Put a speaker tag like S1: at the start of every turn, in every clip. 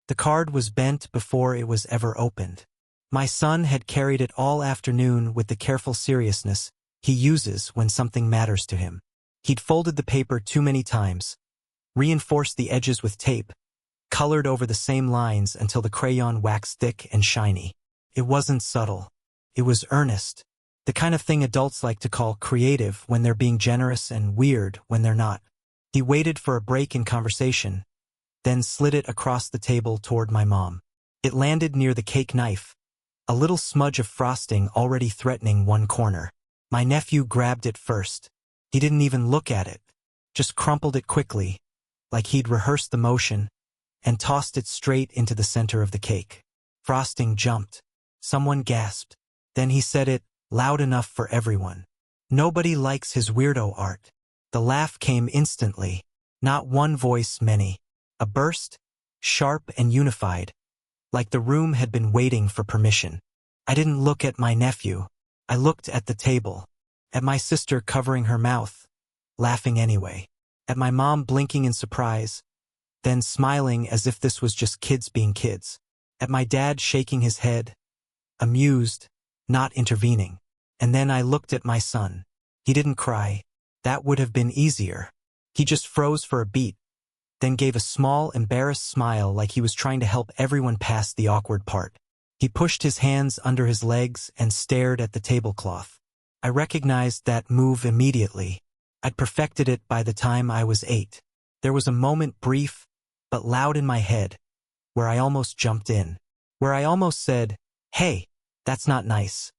S1: The card was bent before it was ever opened. My son had carried it all afternoon with the careful seriousness he uses when something matters to him. He'd folded the paper too many times, reinforced the edges with tape, colored over the same lines until the crayon waxed thick and shiny. It wasn't subtle. It was earnest. The kind of thing adults like to call creative when they're being generous and weird when they're not. He waited for a break in conversation, then slid it across the table toward my mom. It landed near the cake knife, a little smudge of frosting already threatening one corner. My nephew grabbed it first. He didn't even look at it, just crumpled it quickly, like he'd rehearsed the motion, and tossed it straight into the center of the cake. Frosting jumped. Someone gasped. Then he said it, loud enough for everyone. Nobody likes his weirdo art. The laugh came instantly. Not one voice, many. A burst, sharp and unified, like the room had been waiting for permission. I didn't look at my nephew. I looked at the table, at my sister covering her mouth, laughing anyway, at my mom blinking in surprise, then smiling as if this was just kids being kids, at my dad shaking his head, amused, not intervening. And then I looked at my son. He didn't cry. That would have been easier. He just froze for a beat, then gave a small, embarrassed smile like he was trying to help everyone past the awkward part. He pushed his hands under his legs and stared at the tablecloth. I recognized that move immediately. I'd perfected it by the time I was 8. There was a moment, brief but loud in my head, where I almost jumped in, where I almost said, "Hey, that's not nice,"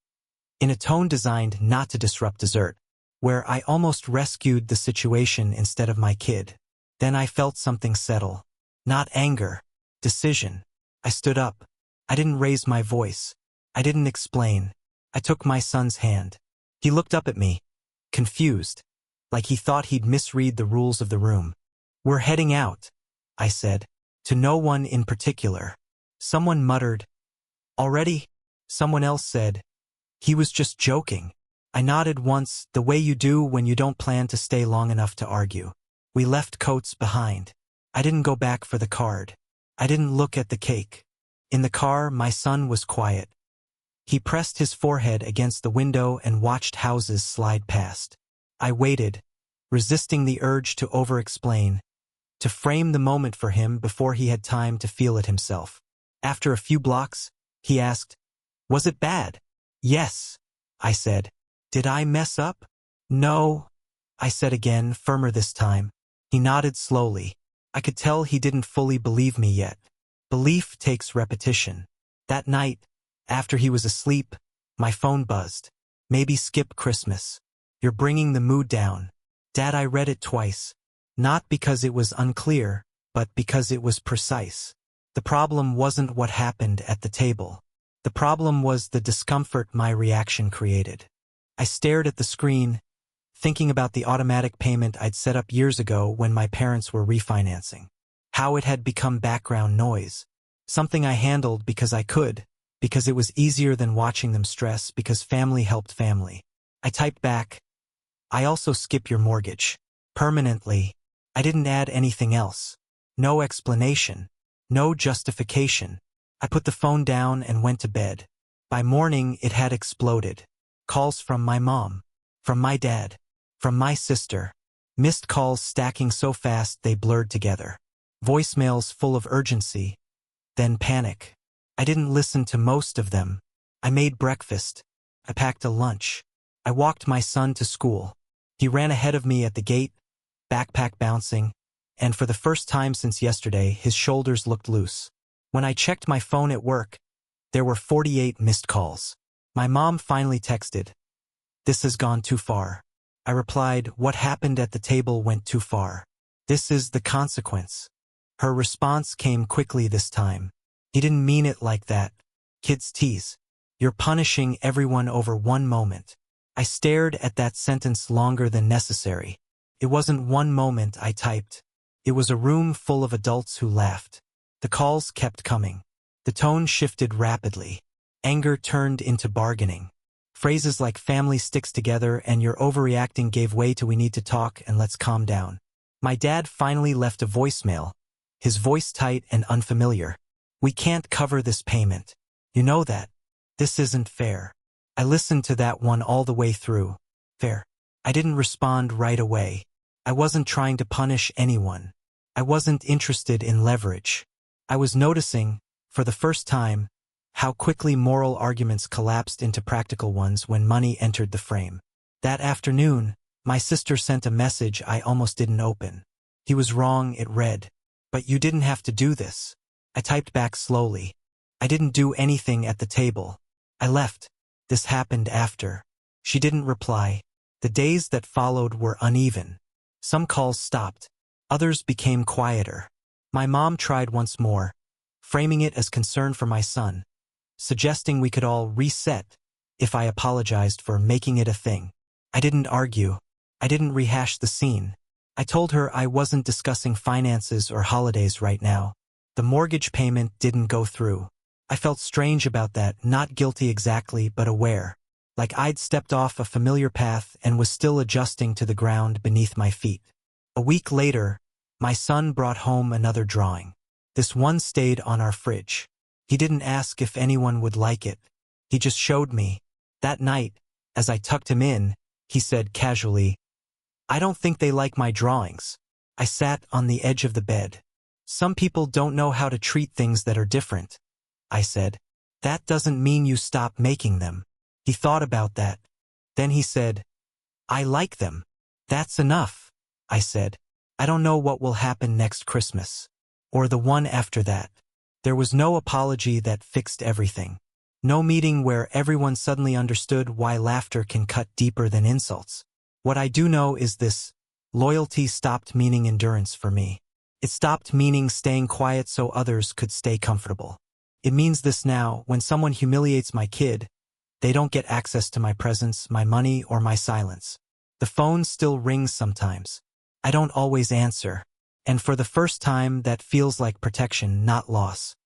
S1: in a tone designed not to disrupt dessert, where I almost rescued the situation instead of my kid. Then I felt something settle. Not anger, decision. I stood up. I didn't raise my voice. I didn't explain. I took my son's hand. He looked up at me, confused, like he thought he'd misread the rules of the room. "We're heading out," I said, to no one in particular. Someone muttered, "Already?" Someone else said, "He was just joking." I nodded once, the way you do when you don't plan to stay long enough to argue. We left coats behind. I didn't go back for the card. I didn't look at the cake. In the car, my son was quiet. He pressed his forehead against the window and watched houses slide past. I waited, resisting the urge to over-explain, to frame the moment for him before he had time to feel it himself. After a few blocks, he asked, "Was it bad?" "Yes," I said. "Did I mess up?" "No," I said again, firmer this time. He nodded slowly. I could tell he didn't fully believe me yet. Belief takes repetition. That night, after he was asleep, my phone buzzed. "Maybe skip Christmas. You're bringing the mood down." Dad, I read it twice. Not because it was unclear, but because it was precise. The problem wasn't what happened at the table. The problem was the discomfort my reaction created. I stared at the screen, thinking about the automatic payment I'd set up years ago when my parents were refinancing. How it had become background noise. Something I handled because I could, because it was easier than watching them stress, because family helped family. I typed back, "I also skip your mortgage. Permanently." I didn't add anything else. No explanation. No justification. I put the phone down and went to bed. By morning, it had exploded. Calls from my mom, from my dad, from my sister. Missed calls stacking so fast they blurred together. Voicemails full of urgency, then panic. I didn't listen to most of them. I made breakfast. I packed a lunch. I walked my son to school. He ran ahead of me at the gate, backpack bouncing, and for the first time since yesterday, his shoulders looked loose. When I checked my phone at work, there were 48 missed calls. My mom finally texted, "This has gone too far." I replied, "What happened at the table went too far. This is the consequence." Her response came quickly this time. "He didn't mean it like that. Kids tease. You're punishing everyone over one moment." I stared at that sentence longer than necessary. It wasn't one moment, I typed. It was a room full of adults who laughed. The calls kept coming. The tone shifted rapidly. Anger turned into bargaining. Phrases like "family sticks together" and "you're overreacting" gave way to "we need to talk and let's calm down." My dad finally left a voicemail, his voice tight and unfamiliar. We can't cover this payment. You know that. This isn't fair. I listened to that one all the way through. Fair. I didn't respond right away. I wasn't trying to punish anyone. I wasn't interested in leverage. I was noticing, for the first time, how quickly moral arguments collapsed into practical ones when money entered the frame. That afternoon, my sister sent a message I almost didn't open. He was wrong, it read. But you didn't have to do this. I typed back slowly. I didn't do anything at the table. I left. This happened after. She didn't reply. The days that followed were uneven. Some calls stopped. Others became quieter. My mom tried once more, framing it as concern for my son, suggesting we could all reset if I apologized for making it a thing. I didn't argue. I didn't rehash the scene. I told her I wasn't discussing finances or holidays right now. The mortgage payment didn't go through. I felt strange about that, not guilty exactly, but aware. Like I'd stepped off a familiar path and was still adjusting to the ground beneath my feet. A week later, my son brought home another drawing. This one stayed on our fridge. He didn't ask if anyone would like it. He just showed me. That night, as I tucked him in, he said casually, "I don't think they like my drawings." I sat on the edge of the bed. "Some people don't know how to treat things that are different," I said. "That doesn't mean you stop making them." He thought about that. Then he said, "I like them." "That's enough," I said. "I don't know what will happen next Christmas. Or the one after that." There was no apology that fixed everything. No meeting where everyone suddenly understood why laughter can cut deeper than insults. What I do know is this: loyalty stopped meaning endurance for me. It stopped meaning staying quiet so others could stay comfortable. It means this now: when someone humiliates my kid, they don't get access to my presence, my money, or my silence. The phone still rings sometimes. I don't always answer. And for the first time, that feels like protection, not loss.